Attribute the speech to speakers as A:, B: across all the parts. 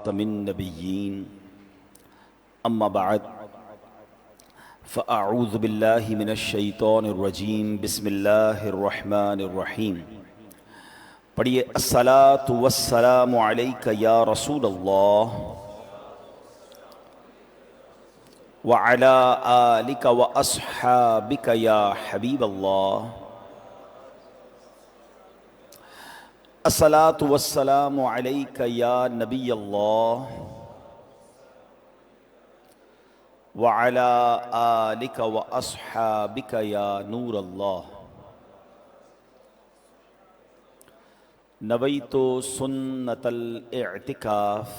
A: خاتم النبیین اما بعد فاعوذ باللہ من الشیطان الرجیم بسم اللہ الرحمن الرحیم۔ پڑھیے الصلاۃ والسلام علیک یا رسول اللہ وعلی آلک واصحابک یا حبیب اللہ۔ الصلاۃ والسلام علیک یا نبی اللہ وعلی آلک واصحابک یا نور اللہ۔ نویت سنت الاعتکاف۔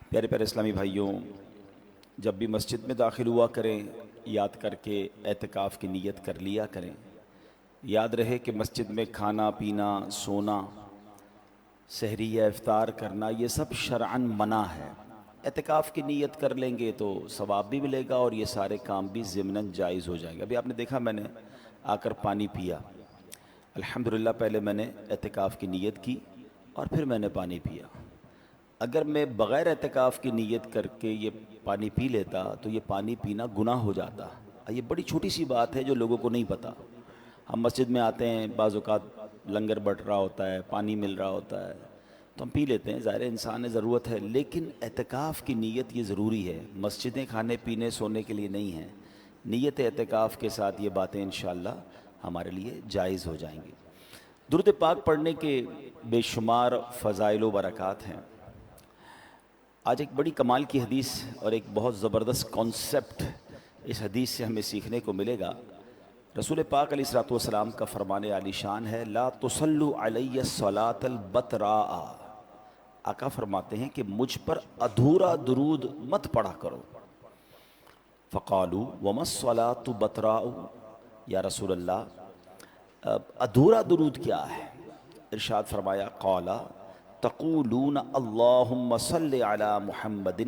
A: پیارے پیارے اسلامی بھائیوں، جب بھی مسجد میں داخل ہوا کریں یاد کر کے اعتکاف کی نیت کر لیا کریں۔ یاد رہے کہ مسجد میں کھانا پینا، سونا، سحری یا افطار کرنا یہ سب شرعاً منع ہے۔ اعتکاف کی نیت کر لیں گے تو ثواب بھی ملے گا اور یہ سارے کام بھی ضمناً جائز ہو جائیں گے۔ ابھی آپ نے دیکھا میں نے آ کر پانی پیا، الحمدللہ پہلے میں نے اعتکاف کی نیت کی اور پھر میں نے پانی پیا۔ اگر میں بغیر اعتکاف کی نیت کر کے یہ پانی پی لیتا تو یہ پانی پینا گناہ ہو جاتا۔ یہ بڑی چھوٹی سی بات ہے جو لوگوں کو نہیں پتہ۔ ہم مسجد میں آتے ہیں، بعض اوقات لنگر بٹ رہا ہوتا ہے، پانی مل رہا ہوتا ہے تو ہم پی لیتے ہیں، ظاہر انسان ہے، ضرورت ہے، لیکن اعتکاف کی نیت یہ ضروری ہے۔ مسجدیں کھانے پینے سونے کے لیے نہیں ہیں، نیت اعتکاف کے ساتھ یہ باتیں انشاءاللہ ہمارے لیے جائز ہو جائیں گی۔ درود پاک پڑھنے کے بے شمار فضائل و برکات ہیں۔ آج ایک بڑی کمال کی حدیث اور ایک بہت زبردست کانسیپٹ اس حدیث سے ہمیں سیکھنے کو ملے گا۔ رسول پاک علیہ الصلوۃ والسلام کا فرمان عالی شان ہے، لا تصلوا علی الصلاۃ البتراء۔ آقا فرماتے ہیں کہ مجھ پر ادھورا درود مت پڑھا کرو۔ فقالوا وما الصلاۃ بتراء، یا رسول اللہ ادھورا درود کیا ہے؟ ارشاد فرمایا، قال تقولون اللہم صل علی محمد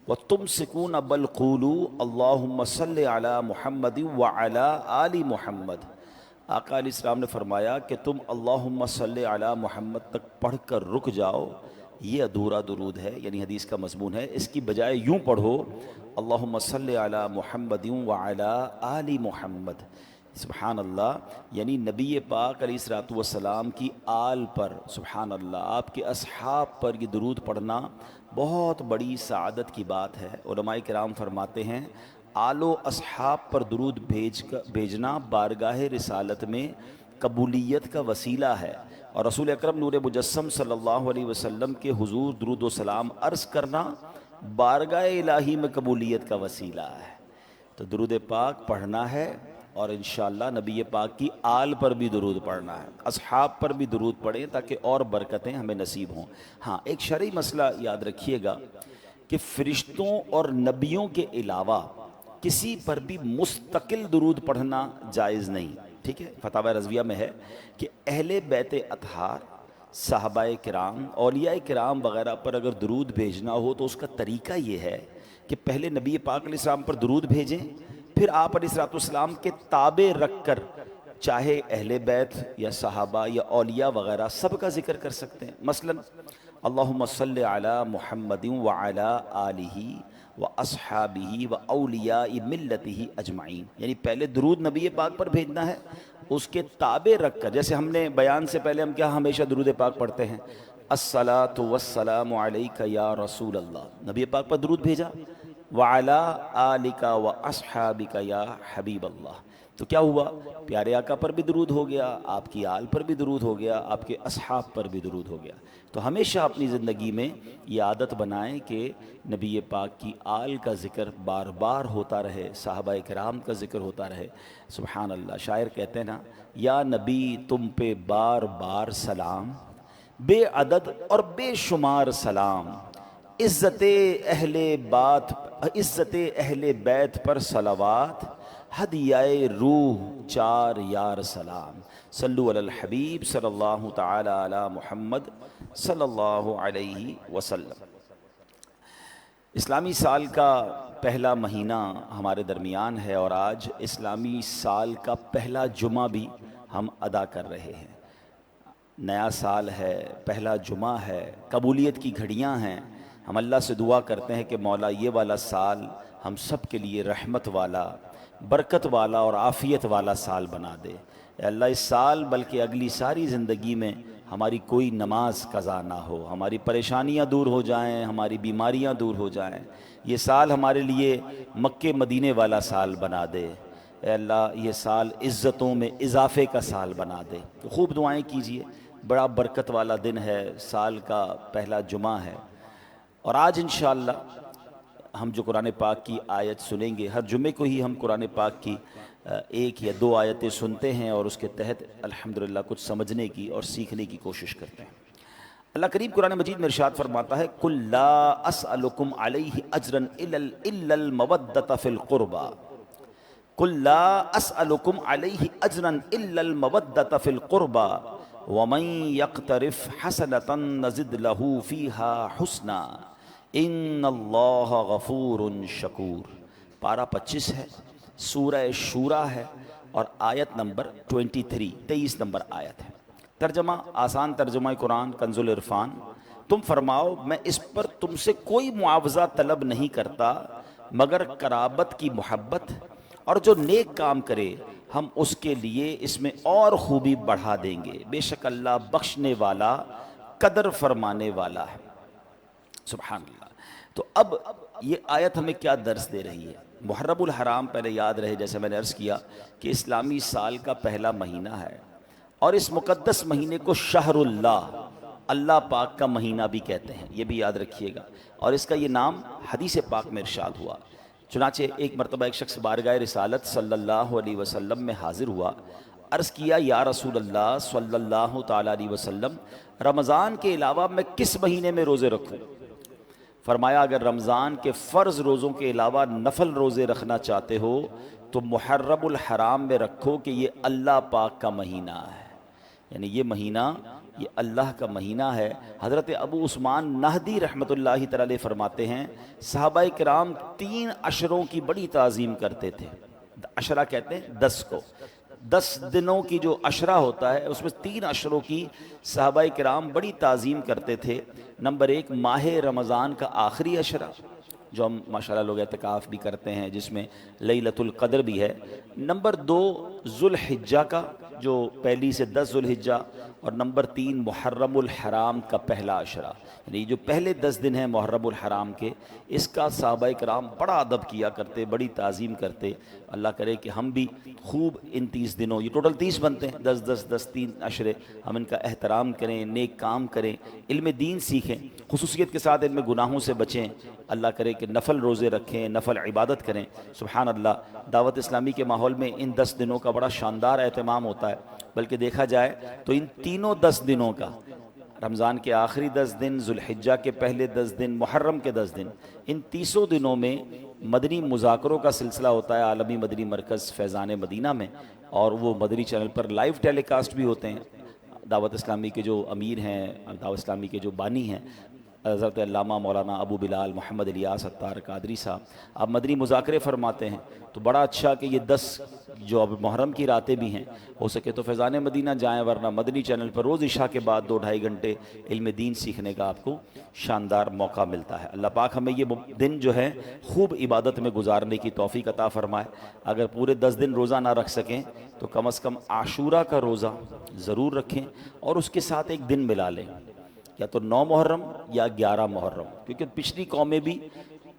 A: وتمسکون بل قولوا اللہم صل علی محمد وعلی آل محمد۔ آقا علیہ السلام نے فرمایا کہ تم اللہم صل علی محمد تک پڑھ کر رک جاؤ، یہ ادھورا درود ہے، یعنی حدیث کا مضمون ہے۔ اس کی بجائے یوں پڑھو، اللہم صل علی محمد وعلی آل محمد۔ سبحان اللہ، یعنی نبی پاک علیہ الصلوۃ والسلام کی آل پر، سبحان اللہ، آپ کے اصحاب پر یہ درود پڑھنا بہت بڑی سعادت کی بات ہے۔ علماء کرام فرماتے ہیں آل و اصحاب پر درود بھیجنا بارگاہ رسالت میں قبولیت کا وسیلہ ہے، اور رسول اکرم نور مجسم صلی اللہ علیہ وسلم کے حضور درود و سلام عرض کرنا بارگاہ الہی میں قبولیت کا وسیلہ ہے۔ تو درود پاک پڑھنا ہے اور انشاءاللہ نبی پاک کی آل پر بھی درود پڑھنا ہے، اصحاب پر بھی درود پڑھیں تاکہ اور برکتیں ہمیں نصیب ہوں۔ ہاں، ایک شرعی مسئلہ یاد رکھیے گا کہ فرشتوں اور نبیوں کے علاوہ کسی پر بھی مستقل درود پڑھنا جائز نہیں، ٹھیک ہے؟ فتاوی رضویہ میں ہے کہ اہل بیت اطہار، صحابہ کرام، اولیاء کرام وغیرہ پر اگر درود بھیجنا ہو تو اس کا طریقہ یہ ہے کہ پہلے نبی پاک علیہ السلام پر درود بھیجیں، پھر آپ علیہ الصلوۃ والسلام کے تابع رکھ کر چاہے اہل بیت یا صحابہ یا اولیاء وغیرہ سب کا ذکر کر سکتے ہیں۔ مثلا اللہم صل علی محمد وعلی آلہ واصحابہ واولیاء ملتہ اجمعین، یعنی پہلے درود نبی پاک پر بھیجنا ہے، اس کے تابع رکھ کر، جیسے ہم نے بیان سے پہلے ہم کیا ہمیشہ درود پاک پڑھتے ہیں، الصلاۃ والسلام علیک یا رسول اللہ، نبی پاک پر درود بھیجا، وعلی آلک واصحابک یا حبیب اللہ، تو کیا ہوا؟ پیارے آقا پر بھی درود ہو گیا، آپ کی آل پر بھی درود ہو گیا، آپ کے اصحاب پر بھی درود ہو گیا۔ تو ہمیشہ اپنی زندگی میں یہ عادت بنائیں کہ نبی پاک کی آل کا ذکر بار بار ہوتا رہے، صحابہ کرام کا ذکر ہوتا رہے۔ سبحان اللہ، شاعر کہتے ہیں نا، یا نبی تم پہ بار بار سلام، بے عدد اور بے شمار سلام، عزت اہل بیت پر صلوات، ہدیہ روح چار یار سلام، صلو علی الحبیب صلی اللہ تعالی علی محمد صلی اللہ علیہ وسلم۔ اسلامی سال کا پہلا مہینہ ہمارے درمیان ہے اور آج اسلامی سال کا پہلا جمعہ بھی ہم ادا کر رہے ہیں۔ نیا سال ہے، پہلا جمعہ ہے، قبولیت کی گھڑیاں ہیں۔ ہم اللہ سے دعا کرتے ہیں کہ مولا یہ والا سال ہم سب کے لیے رحمت والا، برکت والا اور عافیت والا سال بنا دے۔ اے اللہ اس سال بلکہ اگلی ساری زندگی میں ہماری کوئی نماز قضا نہ ہو، ہماری پریشانیاں دور ہو جائیں، ہماری بیماریاں دور ہو جائیں۔ یہ سال ہمارے لیے مکے مدینے والا سال بنا دے۔ اے اللہ یہ سال عزتوں میں اضافے کا سال بنا دے۔ تو خوب دعائیں کیجئے، بڑا برکت والا دن ہے، سال کا پہلا جمعہ ہے۔ اور آج انشاءاللہ ہم جو قرآن پاک کی آیت سنیں گے، ہر جمعے کو ہی ہم قرآن پاک کی ایک یا دو آیتیں سنتے ہیں اور اس کے تحت الحمدللہ کچھ سمجھنے کی اور سیکھنے کی کوشش کرتے ہیں۔ اللہ کریم قرآن مجید میں ارشاد فرماتا ہے قُلْ لَا أَسْأَلُكُمْ عَلَيْهِ أَجْرًا إِلَّا الْمَوَدَّةَ فِي الْقُرْبَى قُلْ لَا أَسْأَلُكُمْ عَلَيْهِ أَجْرًا إِلَّا الْمَوَدَّةَ فِي الْقُرْبَى وَمَنْ يَقْتَرِفْ حَسَنَةً نَزِدْ لَهُ فِيهَا حُسْنًا ان اللہ غفور شکور۔ پارہ 25 ہے، سورہ شورى ہے اور آیت نمبر 23 نمبر آیت ہے۔ ترجمہ آسان ترجمہ قرآن کنز العرفان، تم فرماؤ میں اس پر تم سے کوئی معاوضہ طلب نہیں کرتا مگر قرابت کی محبت، اور جو نیک کام کرے ہم اس کے لیے اس میں اور خوبی بڑھا دیں گے، بے شک اللہ بخشنے والا قدر فرمانے والا ہے۔ سبحان اللہ۔ تو اب یہ آیت ہمیں کیا درس دے رہی ہے؟ محرم الحرام پہلے یاد رہے جیسے میں نے عرض کیا کہ اسلامی سال کا پہلا مہینہ ہے، اور اس مقدس مہینے کو شہر اللہ، اللہ پاک کا مہینہ بھی کہتے ہیں، یہ بھی یاد رکھیے گا۔ اور اس کا یہ نام حدیث پاک میں ارشاد ہوا۔ چنانچہ ایک مرتبہ ایک شخص بارگاہ رسالت صلی اللہ علیہ وسلم میں حاضر ہوا، عرض کیا یا رسول اللہ صلی اللہ تعالیٰ علیہ وسلم، رمضان کے علاوہ میں کس مہینے میں روزے رکھوں؟ فرمایا اگر رمضان کے فرض روزوں کے علاوہ نفل روزے رکھنا چاہتے ہو تو محرم الحرام میں رکھو کہ یہ اللہ پاک کا مہینہ ہے، یعنی یہ مہینہ یہ اللہ کا مہینہ ہے۔ حضرت ابو عثمان نہدی رحمۃ اللہ تعالی فرماتے ہیں صحابہ کرام 3 عشروں کی بڑی تعظیم کرتے تھے۔ عشرہ کہتے ہیں 10 کو، 10 دنوں کی جو عشرہ ہوتا ہے اس میں 3 عشروں کی صحابہ کرام بڑی تعظیم کرتے تھے۔ نمبر 1 ماہ رمضان کا آخری عشرہ، جو ہم ماشاءاللہ لوگ اعتکاف بھی کرتے ہیں، جس میں لیلۃ القدر بھی ہے۔ نمبر 2 ذوالحجہ کا، جو پہلی سے 10 ذوالحجہ، اور نمبر 3 محرم الحرام کا پہلا عشرہ، یعنی جو پہلے 10 دن ہیں محرم الحرام کے، اس کا صحابہ کرام بڑا ادب کیا کرتے، بڑی تعظیم کرتے۔ اللہ کرے کہ ہم بھی خوب ان 30 دنوں، یہ ٹوٹل 30 بنتے ہیں، 10 10 10 3 عشرے، ہم ان کا احترام کریں، نیک کام کریں، علم دین سیکھیں، خصوصیت کے ساتھ ان میں گناہوں سے بچیں۔ اللہ کرے کہ نفل روزے رکھیں، نفل عبادت کریں۔ سبحان اللہ، دعوت اسلامی کے ماحول میں ان 10 دنوں کا بڑا شاندار اہتمام ہوتا ہے، بلکہ دیکھا جائے تو ان تینوں 10 دنوں کا، رمضان کے آخری 10 دن، ذوالحجہ کے پہلے 10 دن، محرم کے 10 دن، ان 30 دنوں میں مدنی مذاکروں کا سلسلہ ہوتا ہے عالمی مدنی مرکز فیضان مدینہ میں، اور وہ مدنی چینل پر لائیو ٹیلی کاسٹ بھی ہوتے ہیں۔ دعوت اسلامی کے جو امیر ہیں، دعوت اسلامی کے جو بانی ہیں، حضرت علامہ مولانا ابو بلال محمد الیاس عطار قادری صاحب، آپ مدنی مذاکرے فرماتے ہیں، تو بڑا اچھا کہ یہ 10 جو اب محرم کی راتیں بھی ہیں، ہو سکے تو فیضان مدینہ جائیں، ورنہ مدنی چینل پر روز عشاء کے بعد 2-2.5 گھنٹے علم دین سیکھنے کا آپ کو شاندار موقع ملتا ہے۔ اللہ پاک ہمیں یہ دن جو ہے خوب عبادت میں گزارنے کی توفیق عطا فرمائے۔ اگر پورے 10 دن روزہ نہ رکھ سکیں تو کم از کم عاشورہ کا روزہ ضرور رکھیں، اور اس کے ساتھ ایک دن ملا لیں، یا تو 9 محرم یا 11 محرم، کیونکہ پچھلی قومیں بھی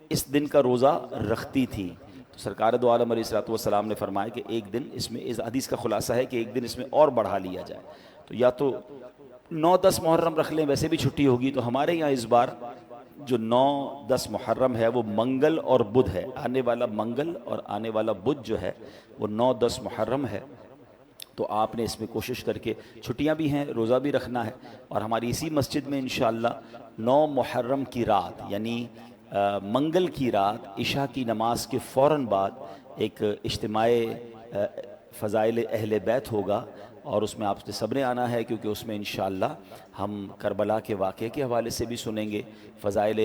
A: اس دن کا روزہ رکھتی تھی۔ تو سرکار دو عالم علیہ السلام نے فرمایا کہ ایک دن اس میں، اس حدیث کا خلاصہ ہے کہ ایک دن اس میں اور بڑھا لیا جائے، تو یا تو 9-10 محرم رکھ لیں، ویسے بھی چھٹی ہوگی، تو ہمارے یہاں اس بار جو 9-10 محرم ہے وہ منگل اور بدھ ہے، آنے والا منگل اور آنے والا بدھ جو ہے وہ 9-10 محرم ہے۔ تو آپ نے اس میں کوشش کر کے، چھٹیاں بھی ہیں، روزہ بھی رکھنا ہے، اور ہماری اسی مسجد میں انشاءاللہ 9 محرم کی رات، یعنی منگل کی رات عشاء کی نماز کے فوراً بعد ایک اجتماع فضائل اہل بیت ہوگا، اور اس میں آپ نے سب نے آنا ہے، کیونکہ اس میں انشاءاللہ ہم کربلا کے واقعے کے حوالے سے بھی سنیں گے، فضائل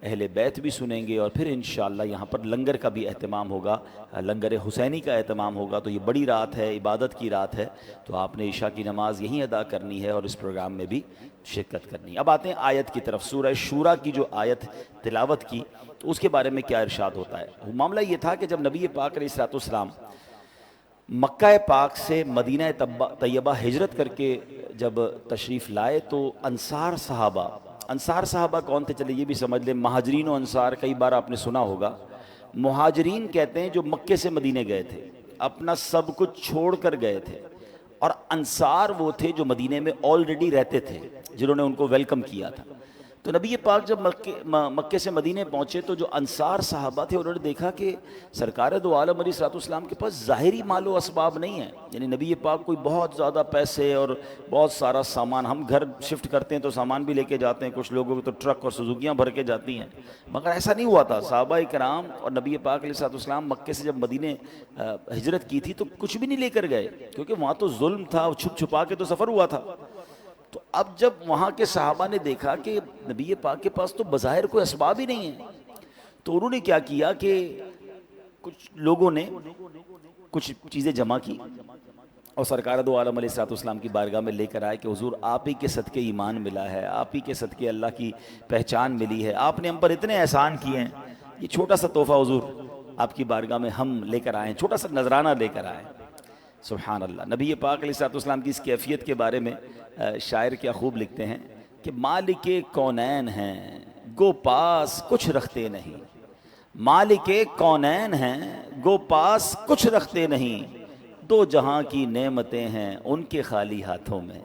A: اہل بیت بھی سنیں گے، اور پھر انشاءاللہ یہاں پر لنگر کا بھی اہتمام ہوگا، لنگر حسینی کا اہتمام ہوگا۔ تو یہ بڑی رات ہے، عبادت کی رات ہے، تو آپ نے عشاء کی نماز یہیں ادا کرنی ہے اور اس پروگرام میں بھی شرکت کرنی ہے۔ اب آتے ہیں آیت کی طرف۔ سورہ شورا کی جو آیت تلاوت کی تو اس کے بارے میں کیا ارشاد ہوتا ہے؟ معاملہ یہ تھا کہ جب نبی پاک علیہ الصلوۃ والسلام مکہ پاک سے مدینہ طیبہ ہجرت کر کے جب تشریف لائے تو انصار صحابہ کون تھے؟ چلے یہ بھی سمجھ لیں، مہاجرین و انصار کئی بار آپ نے سنا ہوگا۔ مہاجرین کہتے ہیں جو مکے سے مدینہ گئے تھے، اپنا سب کچھ چھوڑ کر گئے تھے، اور انصار وہ تھے جو مدینے میں آلریڈی رہتے تھے، جنہوں نے ان کو ویلکم کیا تھا۔ تو نبی پاک جب مکے سے مدینے پہنچے تو جو انصار صحابہ تھے انہوں نے دیکھا کہ سرکار دو عالم علیہ الصلوۃ والسلام کے پاس ظاہری مال و اسباب نہیں ہیں، یعنی نبی پاک کوئی بہت زیادہ پیسے اور بہت سارا سامان، ہم گھر شفٹ کرتے ہیں تو سامان بھی لے کے جاتے ہیں، کچھ لوگوں کو تو ٹرک اور سزوکیاں بھر کے جاتی ہیں، مگر ایسا نہیں ہوا تھا۔ صحابہ کرام اور نبی پاک علیہ الصلوۃ والسلام مکے سے جب مدینے ہجرت کی تھی تو کچھ بھی نہیں لے کر گئے، کیونکہ وہاں تو ظلم تھا، چھپ چھپا کے تو سفر ہوا تھا۔ تو اب جب وہاں کے صحابہ نے دیکھا کہ نبی پاک کے پاس تو بظاہر کوئی اسباب ہی نہیں ہے، تو انہوں نے کیا کیا کہ کچھ لوگوں نے کچھ چیزیں جمع کی اور سرکار دو عالم علیہ الصلوۃ والسلام کی بارگاہ میں لے کر آئے کہ حضور آپ ہی کے صدقے ایمان ملا ہے، آپ ہی کے صدقے اللہ کی پہچان ملی ہے، آپ نے ہم پر اتنے احسان کیے ہیں، یہ چھوٹا سا تحفہ حضور آپ کی بارگاہ میں ہم لے کر آئے ہیں، چھوٹا سا نذرانہ لے کر آئے۔ سبحان اللہ۔ نبی پاک علیہ الصلوۃ والسلام کی اس کیفیت کے بارے میں شاعر کیا خوب لکھتے ہیں کہ مالک کونین ہیں گو پاس کچھ رکھتے نہیں، مالک کونین ہیں گو پاس کچھ رکھتے نہیں، دو جہاں کی نعمتیں ہیں ان کے خالی ہاتھوں میں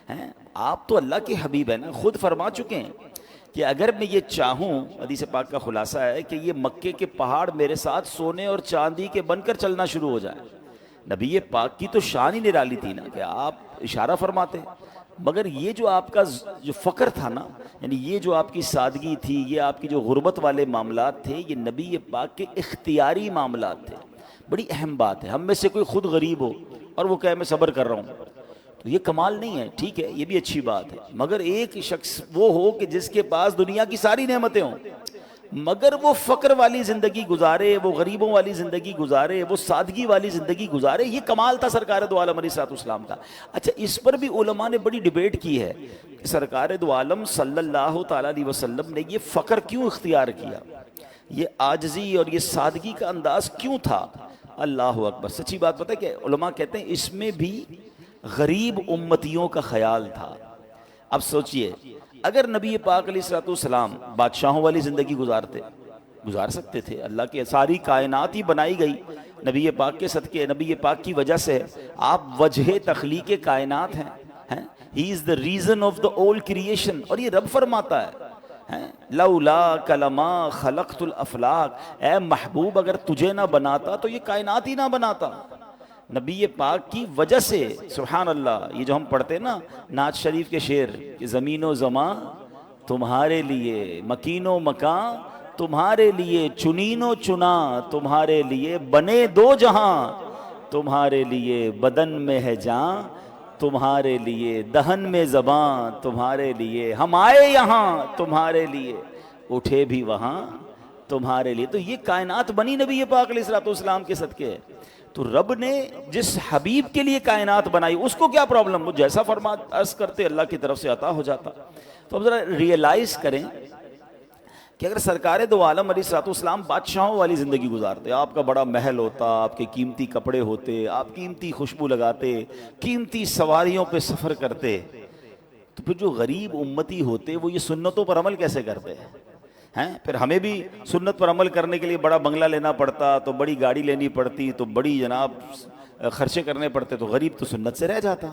A: ہیں۔ آپ تو اللہ کے حبیب ہیں نا، خود فرما چکے ہیں کہ اگر میں یہ چاہوں، حدیث پاک کا خلاصہ ہے کہ یہ مکے کے پہاڑ میرے ساتھ سونے اور چاندی کے بن کر چلنا شروع ہو جائیں۔ نبی پاک کی تو شان ہی نرالی تھی نا کہ آپ اشارہ فرماتے، مگر یہ جو آپ کا جو فقر تھا نا، یعنی یہ جو آپ کی سادگی تھی، یہ آپ کی جو غربت والے معاملات تھے، یہ نبی پاک کے اختیاری معاملات تھے۔ بڑی اہم بات ہے، ہم میں سے کوئی خود غریب ہو اور وہ کہے میں صبر کر رہا ہوں، تو یہ کمال نہیں ہے، ٹھیک ہے یہ بھی اچھی بات ہے، مگر ایک شخص وہ ہو کہ جس کے پاس دنیا کی ساری نعمتیں ہوں مگر وہ فقر والی زندگی گزارے، وہ غریبوں والی زندگی گزارے، وہ سادگی والی زندگی گزارے، یہ کمال تھا سرکار دو عالم علیہ الصلوۃ والسلام کا۔ اچھا، اس پر بھی علماء نے بڑی ڈیبیٹ کی ہے کہ سرکار دو عالم صلی اللہ تعالیٰ علیہ وسلم نے یہ فقر کیوں اختیار کیا، یہ عاجزی اور یہ سادگی کا انداز کیوں تھا؟ اللہ اکبر۔ سچی بات پتہ ہے کہ علماء کہتے ہیں اس میں بھی غریب امتیوں کا خیال تھا۔ اب سوچئے اگر نبی پاک علیہ الصلوۃ والسلام بادشاہوں والی زندگی گزار سکتے تھے، اللہ کی ساری کائنات ہی بنائی گئی نبی پاک کے صدقے، نبی پاک کی وجہ سے، آپ وجہ تخلیق کائنات ہیں، ہی از the reason of the all creation، اور یہ رب فرماتا ہے لولا کلما خلقت الافلاق، اے محبوب اگر تجھے نہ بناتا تو یہ کائنات ہی نہ بناتا۔ نبی پاک کی وجہ سے، سبحان اللہ، یہ جو ہم پڑھتے ہیں نا نعت شریف کے شعر کہ زمین و زمان تمہارے لیے، مکین و مکان تمہارے لیے، چنین و چنا تمہارے لیے، بنے دو جہاں تمہارے لیے، بدن میں ہے جان تمہارے لیے، دہن میں زبان تمہارے لیے، ہم آئے یہاں تمہارے لیے، اٹھے بھی وہاں تمہارے لیے۔ تو یہ کائنات بنی نبی پاک علیہ الصلوۃ والسلام کے صدقے۔ تو رب نے جس حبیب کے لیے کائنات بنائی اس کو کیا پرابلم، وہ جیسا عرض کرتے اللہ کی طرف سے عطا ہو جاتا۔ تو اب ذرا ریئلائز کریں کہ اگر سرکار دو عالم علیہ الصلوۃ والسلام بادشاہوں والی زندگی گزارتے، آپ کا بڑا محل ہوتا، آپ کے قیمتی کپڑے ہوتے، آپ قیمتی خوشبو لگاتے، قیمتی سواریوں پہ سفر کرتے، تو پھر جو غریب امتی ہوتے وہ یہ سنتوں پر عمل کیسے کرتے ہیں؟ پھر ہمیں بھی سنت پر عمل کرنے کے لیے بڑا بنگلہ لینا پڑتا، تو بڑی گاڑی لینی پڑتی، تو بڑی جناب خرچے کرنے پڑتے، تو غریب تو سنت سے رہ جاتا۔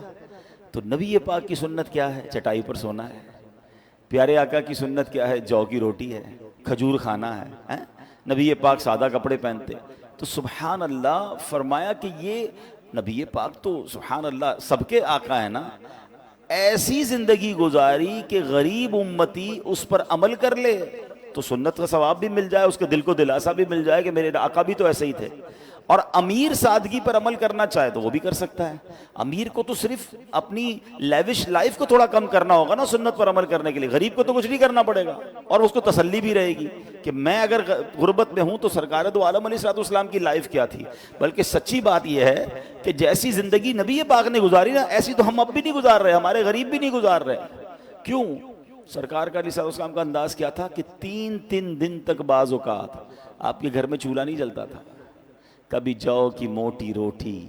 A: تو نبی پاک کی سنت کیا ہے؟ چٹائی پر سونا ہے۔ پیارے آقا کی سنت کیا ہے؟ جو کی روٹی ہے، کھجور کھانا ہے۔ نبی پاک سادہ کپڑے پہنتے۔ تو سبحان اللہ فرمایا کہ یہ نبی پاک تو سبحان اللہ سب کے آقا ہے نا، ایسی زندگی گزاری کہ غریب امتی اس پر عمل کر لے، تو سنت کا ثواب بھی مل جائے، اس کے دل کو دلاسا بھی مل جائے کہ میرے آقا بھی تو ایسے ہی تھے۔ اور امیر سادگی پر عمل کرنا چاہے تو وہ بھی کر سکتا ہے۔ امیر کو تو صرف اپنی لیوش لائف کو تھوڑا کم کرنا ہوگا نا سنت پر عمل کرنے کے لیے، غریب کو تو کچھ نہیں کرنا پڑے گا، اور اس کو تسلی بھی رہے گی کہ میں اگر غربت میں ہوں تو سرکار دو عالم علیہ الصلوۃ والسلام کی لائف کیا تھی۔ بلکہ سچی بات یہ ہے کہ جیسی زندگی نبی پاک نے گزاری نا، ایسی تو ہم اب بھی نہیں گزار رہے، ہمارے غریب بھی نہیں گزار رہے۔ کیوں؟ سرکار کا علیہ الصلوۃ والسلام کا انداز کیا تھا کہ 3 دن تک بعض اوقات آپ کے گھر میں چولہا نہیں جلتا تھا، کبھی جو کی موٹی روٹی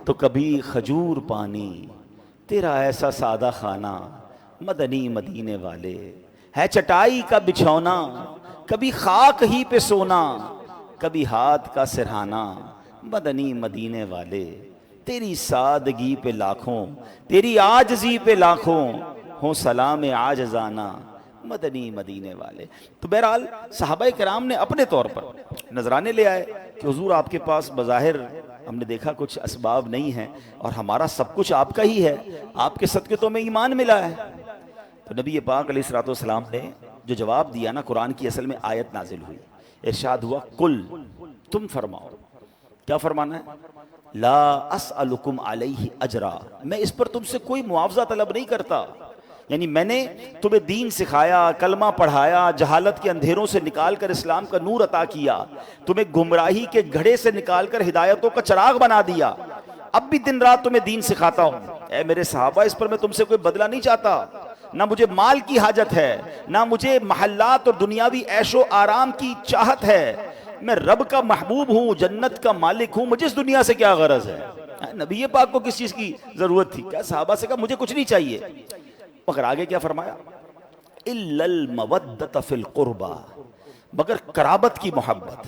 A: تو کبھی کھجور پانی، تیرا ایسا سادہ کھانا مدنی مدینے والے، ہے چٹائی کا بچھونا کبھی خاک ہی پہ سونا، کبھی ہاتھ کا سرہانا مدنی مدینے والے، تیری سادگی پہ لاکھوں، تیری عاجزی پہ لاکھوں، ہوں سلام عاجزانہ مدنی مدینے والے۔ تو بہرحال صحابہ کرام نے اپنے طور پر نذرانے لے آئے کہ حضور آپ کے پاس بظاہر ہم نے دیکھا کچھ اسباب نہیں ہیں اور ہمارا سب کچھ آپ کا ہی ہے، آپ کے صدقے تو ہمیں ایمان ملا ہے۔ تو نبی پاک علیہ الصلوۃ والسلام نے جو جواب دیا نا، قرآن کی اصل میں آیت نازل ہوئی، ارشاد ہوا کل، تم فرماؤ، کیا فرمانا ہے؟ لا اسألکم علیہ اجرا، میں اس پر تم سے کوئی معاوضہ طلب نہیں کرتا، یعنی میں نے تمہیں دین سکھایا، کلمہ پڑھایا، جہالت کے اندھیروں سے نکال کر اسلام کا نور عطا کیا، تمہیں گمراہی کے گھڑے سے نکال کر ہدایتوں کا چراغ بنا دیا، اب بھی دن رات تمہیں دین سکھاتا ہوں۔ اے میرے صحابہ، اس پر میں تم سے کوئی بدلہ نہیں چاہتا، نہ مجھے مال کی حاجت ہے، نہ مجھے محلات اور دنیاوی عیش و آرام کی چاہت ہے، میں رب کا محبوب ہوں، جنت کا مالک ہوں، مجھے اس دنیا سے کیا غرض ہے؟ نبی پاک کو کس چیز کی ضرورت تھی؟ کیا صحابہ سے کہا مجھے کچھ نہیں چاہیے، مگر آگے کیا فرمایا؟ اِلَّا الْمَوَدَّةَ فِي الْقُرْبَى، مگر قرابت کی محبت،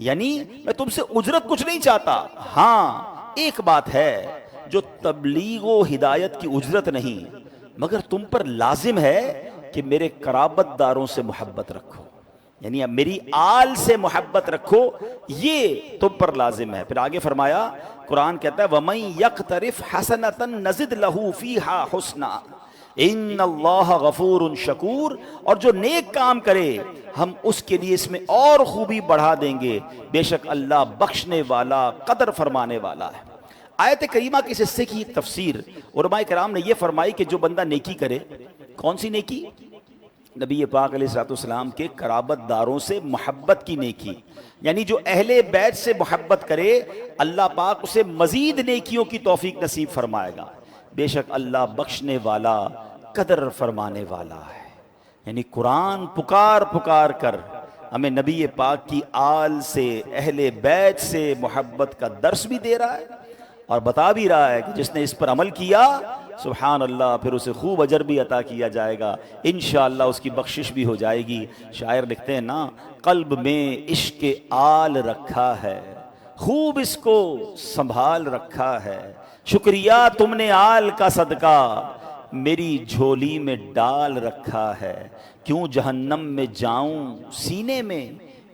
A: یعنی میں تم سے اجرت کچھ نہیں چاہتا، ہاں ایک بات ہے جو تبلیغ و ہدایت کی اجرت نہیں، مگر تم پر لازم ہے کہ میرے قرابت داروں سے محبت رکھو، یعنی اب میری آل سے محبت رکھو، یہ تم پر لازم ہے۔ پھر آگے فرمایا، قرآن کہتا ہے وَمَن يَقْتَرِفْ حَسَنَةً نَزِدْ لَهُ فِيهَا حُسْنًا ان اللہ غفور شکور، اور جو نیک کام کرے ہم اس کے لیے اس میں اور خوبی بڑھا دیں گے، بے شک اللہ بخشنے والا قدر فرمانے والا ہے۔ آیت کریمہ کے اس حصے کی ایک تفسیر علماء کرام نے یہ فرمائی کہ جو بندہ نیکی کرے، کون سی نیکی؟ نبی پاک علیہ الصلوۃ والسلام کے قرابت داروں سے محبت کی نیکی، یعنی جو اہل بیت سے محبت کرے اللہ پاک اسے مزید نیکیوں کی توفیق نصیب فرمائے گا، بے شک اللہ بخشنے والا قدر فرمانے والا ہے۔ یعنی قرآن پکار پکار کر ہمیں نبی پاک کی آل سے، اہل بیت سے محبت کا درس بھی دے رہا ہے اور بتا بھی رہا ہے کہ جس نے اس پر عمل کیا سبحان اللہ پھر اسے خوب اجر بھی عطا کیا جائے گا، انشاءاللہ اس کی بخشش بھی ہو جائے گی۔ شاعر لکھتے ہیں نا، قلب میں عشق آل رکھا ہے، خوب اس کو سنبھال رکھا ہے، شکریہ تم نے آل کا صدقہ میری جھولی میں ڈال رکھا ہے، کیوں جہنم میں جاؤں سینے میں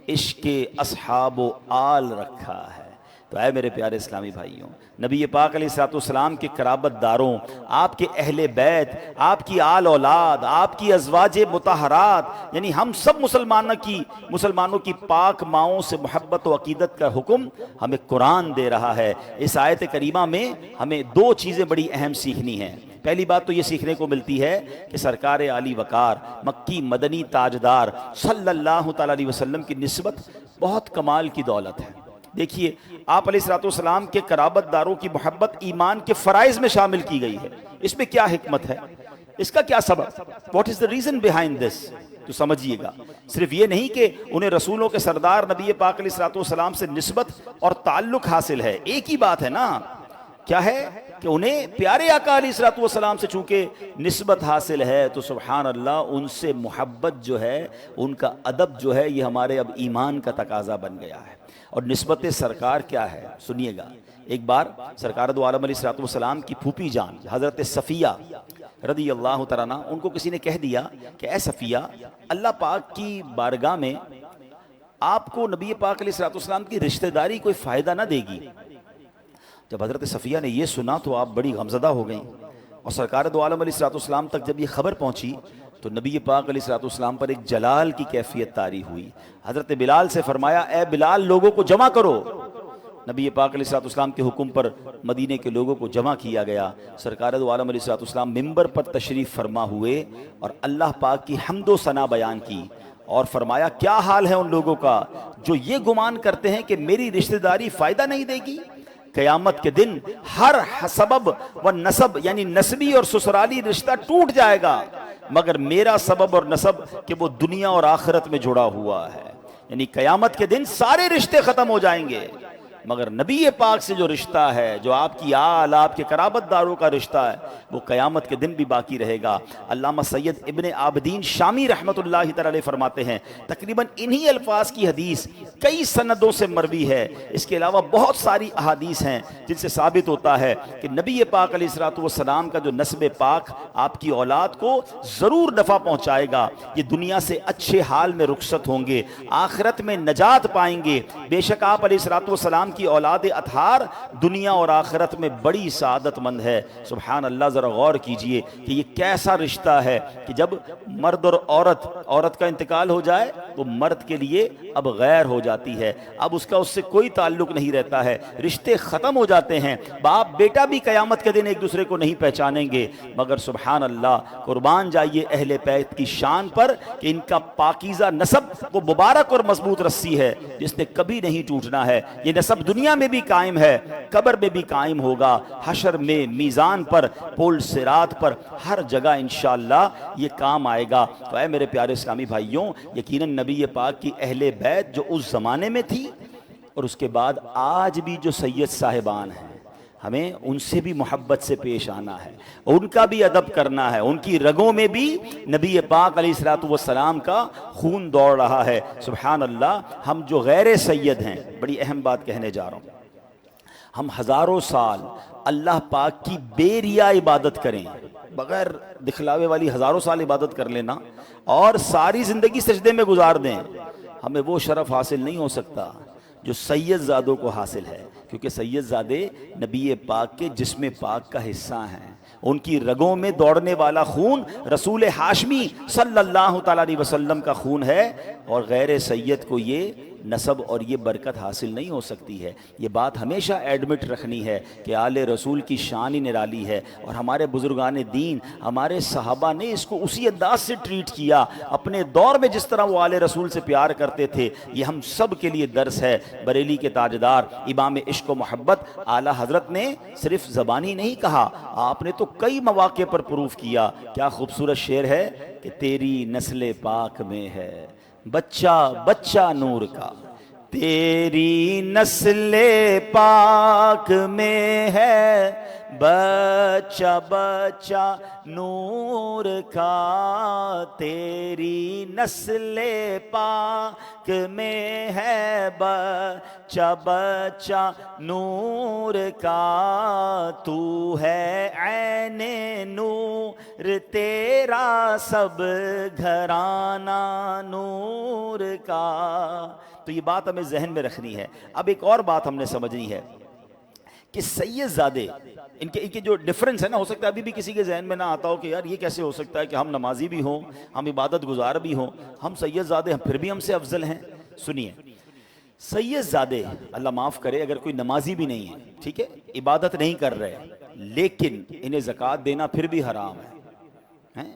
A: عشق اصحاب و آل رکھا ہے۔ تو اے میرے پیارے اسلامی بھائیوں، نبی پاک علیہ الصلوۃ والسلام کے قرابت داروں، آپ کے اہل بیت، آپ کی آل اولاد، آپ کی ازواج مطہرات، یعنی ہم سب مسلمانوں کی پاک ماؤں سے محبت و عقیدت کا حکم ہمیں قرآن دے رہا ہے۔ اس آیت کریمہ میں ہمیں 2 چیزیں بڑی اہم سیکھنی ہیں۔ پہلی بات تو یہ سیکھنے کو ملتی ہے کہ سرکار عالی وقار مکی مدنی تاجدار صلی اللہ تعالیٰ علیہ وسلم کی نسبت بہت کمال کی دولت ہے۔ دیکھیے، آپ علیہ الصلوۃ والسلام کے قرابت داروں کی محبت ایمان کے فرائض میں شامل کی گئی ہے۔ اس میں کیا حکمت ہے؟ اس کا کیا سبب؟ What is the reason behind this? تو سمجھیے گا، صرف یہ نہیں کہ انہیں رسولوں کے سردار نبی پاک علیہ الصلوۃ والسلام سے نسبت اور تعلق حاصل ہے، ایک ہی بات ہے نا، کیا ہے کہ انہیں پیارے آقا علیہ الصلوۃ والسلام سے چونکہ نسبت حاصل ہے تو سبحان اللہ ان سے محبت جو ہے، ان کا ادب جو ہے، یہ ہمارے اب ایمان کا تقاضا بن گیا ہے۔ اور نسبت سرکار کیا ہے سنیے گا، ایک بار سرکار دو عالم علیہ الصلوۃ والسلام کی پھوپھی جان حضرت صفیہ رضی اللہ تعالیٰ عنہ، ان کو کسی نے کہہ دیا کہ اے صفیہ، اللہ پاک کی بارگاہ میں آپ کو نبی پاک علیہ الصلوۃ والسلام کی رشتہ داری کوئی فائدہ نہ دے گی۔ جب حضرت صفیہ نے یہ سنا تو آپ بڑی غمزدہ ہو گئیں، اور سرکار دو عالم علیہ الصلوۃ والسلام تک جب یہ خبر پہنچی تو نبی پاک علیہ الصلوۃ والسلام پر ایک جلال کی کیفیت طاری ہوئی. حضرت بلال سے فرمایا اے بلال لوگوں کو جمع کرو. نبی پاک علیہ الصلوۃ والسلام کے حکم پر مدینے کے لوگوں کو جمع کیا گیا. سرکار دو عالم علیہ الصلوۃ والسلام ممبر پر تشریف فرما ہوئے اور اللہ پاک کی حمد و ثنا بیان کی اور فرمایا کیا حال ہے ان لوگوں کا جو یہ گمان کرتے ہیں کہ میری رشتہ داری فائدہ نہیں دے گی. قیامت کے دن ہر سبب و نسب یعنی نسبی اور سسرالی رشتہ ٹوٹ جائے گا مگر میرا سبب اور نسب کہ وہ دنیا اور آخرت میں جڑا ہوا ہے. یعنی قیامت کے دن سارے رشتے ختم ہو جائیں گے مگر نبی پاک سے جو رشتہ ہے، جو آپ کی آل، آپ کے قرابت داروں کا رشتہ ہے، وہ قیامت کے دن بھی باقی رہے گا. علامہ سید ابن عابدین شامی رحمۃ اللہ تعالی فرماتے ہیں تقریباً انہی الفاظ کی حدیث کئی سندوں سے مروی ہے. اس کے علاوہ بہت ساری احادیث ہیں جن سے ثابت ہوتا ہے کہ نبی پاک علیہ الصلوۃ والسلام کا جو نسب پاک آپ کی اولاد کو ضرور نفع پہنچائے گا. یہ دنیا سے اچھے حال میں رخصت ہوں گے، آخرت میں نجات پائیں گے. بے شک آپ علیہ الصلوۃ والسلام کی اولاد اطہار دنیا اور آخرت میں بڑی سعادت مند ہے. سبحان اللہ، ذرا غور کیجئے کہ یہ کیسا رشتہ ہے کہ جب مرد اور عورت کا انتقال ہو جائے وہ مرد کے لیے اب غیر ہو جاتی ہے، اب اس کا اس سے کوئی تعلق نہیں رہتا ہے، رشتے ختم ہو جاتے ہیں. باپ بیٹا بھی قیامت کے دن ایک دوسرے کو نہیں پہچانیں گے مگر سبحان اللہ قربان جائیے اہل بیت کی شان پر کہ ان کا پاکیزہ نسب وہ مبارک اور مضبوط رسی ہے جس نے کبھی نہیں ٹوٹنا ہے. یہ نسب دنیا میں بھی قائم ہے، قبر میں بھی قائم ہوگا، حشر میں، میزان پر، پول صراط پر، ہر جگہ انشاءاللہ یہ کام آئے گا. تو اے میرے پیارے اسلامی بھائیوں، یقیناً نبی پاک کی اہل بیت جو اس زمانے میں تھی اور اس کے بعد آج بھی جو سید صاحبان ہیں ہمیں ان سے بھی محبت سے پیش آنا ہے، ان کا بھی ادب کرنا ہے. ان کی رگوں میں بھی نبی پاک علیہ الصلوۃ والسلام کا خون دوڑ رہا ہے. سبحان اللہ. ہم جو غیر سید ہیں، بڑی اہم بات کہنے جا رہا ہوں، ہم ہزاروں سال اللہ پاک کی بے ریا عبادت کریں، بغیر دکھلاوے والی ہزاروں سال عبادت کر لینا اور ساری زندگی سجدے میں گزار دیں، ہمیں وہ شرف حاصل نہیں ہو سکتا جو سید زادوں کو حاصل ہے. کیونکہ سید زادے نبی پاک کے جسم پاک کا حصہ ہیں، ان کی رگوں میں دوڑنے والا خون رسول ہاشمی صلی اللہ تعالیٰ علیہ وسلم کا خون ہے اور غیر سید کو یہ نسب اور یہ برکت حاصل نہیں ہو سکتی ہے. یہ بات ہمیشہ ایڈمٹ رکھنی ہے کہ آل رسول کی شان ہی نرالی ہے اور ہمارے بزرگان دین، ہمارے صحابہ نے اس کو اسی انداز سے ٹریٹ کیا اپنے دور میں جس طرح وہ آل رسول سے پیار کرتے تھے. یہ ہم سب کے لیے درس ہے. بریلی کے تاجدار امام عشق و محبت اعلیٰ حضرت نے صرف زبانی نہیں کہا، آپ نے تو کئی مواقع پر پروف کیا. کیا خوبصورت شعر ہے کہ تیری نسل پاک میں ہے بچہ بچہ نور کا، تیری نسل پاک میں ہے بچہ بچہ نور کا، تیری نسل پاک میں ہے بچہ بچہ نور کا، تو ہے عین نور تیرا سب گھرانہ نور کا. تو یہ بات ہمیں ذہن میں رکھنی ہے. اب ایک اور بات ہم نے سمجھنی ہے کہ سید زادے ان کے جو ڈفرنس ہے نا، ہو سکتا ہے ابھی بھی کسی کے ذہن میں نہ آتا ہو کہ یار یہ کیسے ہو سکتا ہے کہ ہم نمازی بھی ہوں، ہم عبادت گزار بھی ہوں، ہم سید زادے ہیں پھر بھی ہم سے افضل ہیں. سنیے، سید زادے اللہ معاف کرے اگر کوئی نمازی بھی نہیں ہے، ٹھیک ہے، عبادت نہیں کر رہے لیکن انہیں زکوٰۃ دینا پھر بھی حرام ہے.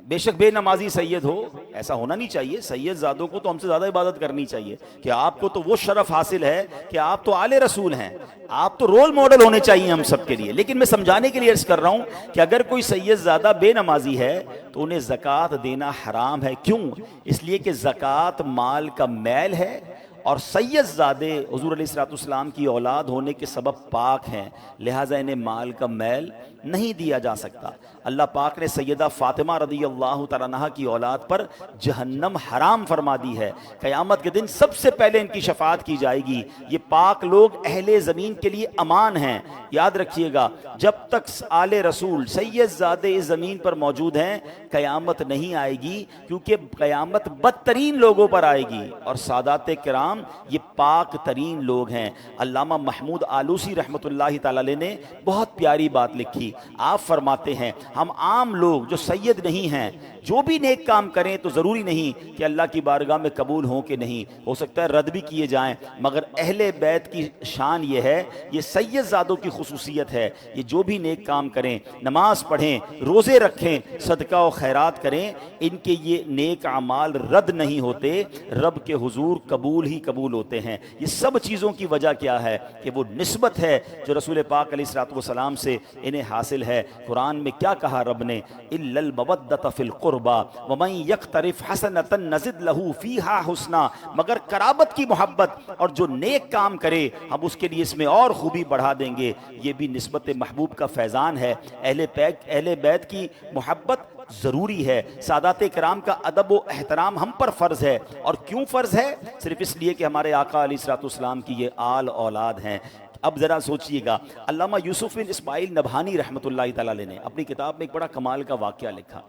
A: بے شک بے نمازی سید ہو، ایسا ہونا نہیں چاہیے. سید زادوں کو تو ہم سے زیادہ عبادت کرنی چاہیے کہ آپ کو تو وہ شرف حاصل ہے کہ آپ تو آل رسول ہیں، آپ تو رول ماڈل ہونے چاہیے ہم سب کے لیے. لیکن میں سمجھانے کے لیے عرض کر رہا ہوں کہ اگر کوئی سید زادہ بے نمازی ہے تو انہیں زکوٰۃ دینا حرام ہے. کیوں؟ اس لیے کہ زکوٰۃ مال کا میل ہے اور سید زادے حضور علیہ الصلوۃ والسلام کی اولاد ہونے کے سبب پاک ہیں، لہٰذا انہیں مال کا میل نہیں دیا جا سکتا. اللہ پاک نے سیدہ فاطمہ رضی اللہ تعالیٰ عنہا کی اولاد پر جہنم حرام فرما دی ہے. قیامت کے دن سب سے پہلے ان کی شفاعت کی جائے گی. یہ پاک لوگ اہل زمین کے لیے امان ہیں. یاد رکھیے گا جب تک آل رسول سید زادے اس زمین پر موجود ہیں قیامت نہیں آئے گی، کیونکہ قیامت بدترین لوگوں پر آئے گی اور سادات کرام کرام یہ پاک ترین لوگ ہیں۔ علامہ محمود آلوسی رحمۃ اللہ تعالی علیہ نے بہت پیاری بات لکھی۔ آپ فرماتے ہیں ہم عام لوگ جو سید نہیں ہیں، جو بھی نیک کام کریں تو ضروری نہیں کہ اللہ کی بارگاہ میں قبول ہوں کہ نہیں، ہو سکتا ہے رد بھی کیے جائیں، مگر اہل بیت کی شان یہ ہے، یہ سید زادوں کی خصوصیت ہے، یہ جو بھی نیک کام کریں، نماز پڑھیں، روزے رکھیں، صدقہ و خیرات کریں، ان کے یہ نیک اعمال رد نہیں ہوتے، رب کے حضور قبول ہی قبول ہوتے ہیں۔ یہ سب چیزوں کی وجہ کیا ہے کہ وہ نسبت ہے جو رسول پاک علیہ الصلوۃ والسلام سے انہیں حاصل ہے۔ قرآن میں کیا کہا رب نے؟ الا المودۃ فی القربى ومن یقترف حسنۃ نزد لہ فیہا حسنا، مگر قرابت کی محبت اور جو نیک کام کرے ہم اس کے لیے اس میں اور خوبی بڑھا دیں گے۔ یہ بھی نسبت محبوب کا فیضان ہے۔ اہل بیت کی محبت ضروری ہے۔ سادات کرام کا ادب و احترام ہم پر فرض ہے، اور کیوں فرض ہے؟ صرف اس لیے کہ ہمارے آقا علیہ الصلوۃ والسلام کی یہ آل اولاد ہیں۔ اب ذرا سوچئے گا، علامہ یوسف بن اسماعیل نبہانی رحمۃ اللہ تعالی علیہ نے اپنی کتاب میں ایک بڑا کمال کا واقعہ لکھا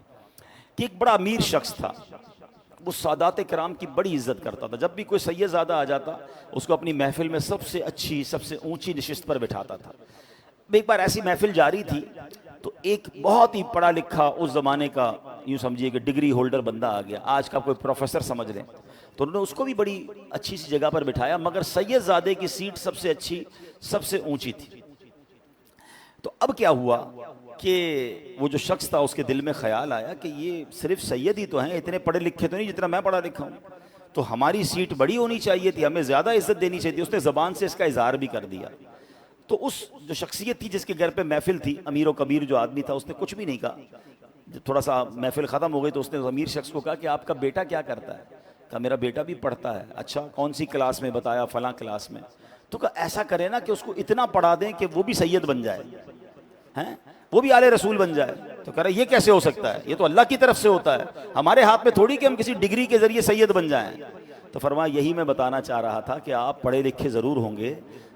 A: کہ ایک بڑا امیر شخص تھا، وہ سادات کرام کی بڑی عزت کرتا تھا۔ جب بھی کوئی سید زادہ آ جاتا اس کو اپنی محفل میں سب سے اچھی، سب سے اونچی نشست پر بٹھاتا تھا۔ ایک بار ایسی محفل جاری تھی تو ایک بہت ہی پڑھا لکھا اس زمانے کا، یوں سمجھیے کہ ڈگری ہولڈر بندہ آ گیا، آج کا کوئی پروفیسر سمجھ لیں، تو انہوں نے اس کو بھی بڑی اچھی سی جگہ پر بٹھایا، مگر سید زادے کی سیٹ سب سے اچھی، سب سے اونچی تھی۔ تو اب کیا ہوا کہ وہ جو شخص تھا اس کے دل میں خیال آیا کہ یہ صرف سید ہی تو ہیں، اتنے پڑھے لکھے تو نہیں جتنا میں پڑھا لکھا ہوں، تو ہماری سیٹ بڑی ہونی چاہیے تھی، ہمیں زیادہ عزت دینی چاہیے تھی۔ اس نے زبان سے اس کا اظہار بھی کر دیا۔ تو اس جو شخصیت تھی جس کے گھر پہ محفل تھی، امیر و کبیر جو آدمی تھا، اس نے کچھ بھی نہیں کہا۔ جب تھوڑا سا محفل ختم ہو گئی تو اس نے امیر شخص کو کہا کہ آپ کا بیٹا کیا کرتا ہے؟ کہا میرا بیٹا بھی پڑھتا ہے۔ اچھا کون سی کلاس میں؟ بتایا فلاں کلاس میں۔ تو کہا ایسا کرے نا کہ اس کو اتنا پڑھا دیں کہ وہ بھی سید بن جائے، ہیں وہ بھی آل رسول بن جائے۔ تو کہہ رہا یہ کیسے ہو سکتا ہے؟ یہ تو اللہ کی طرف سے ہوتا ہے، ہمارے ہاتھ میں تھوڑی کہ ہم کسی ڈگری کے ذریعے سید بن جائیں۔ تو فرمایا یہی میں بتانا چاہ رہا تھا کہ آپ پڑھے لکھے ضرور ہوں گے،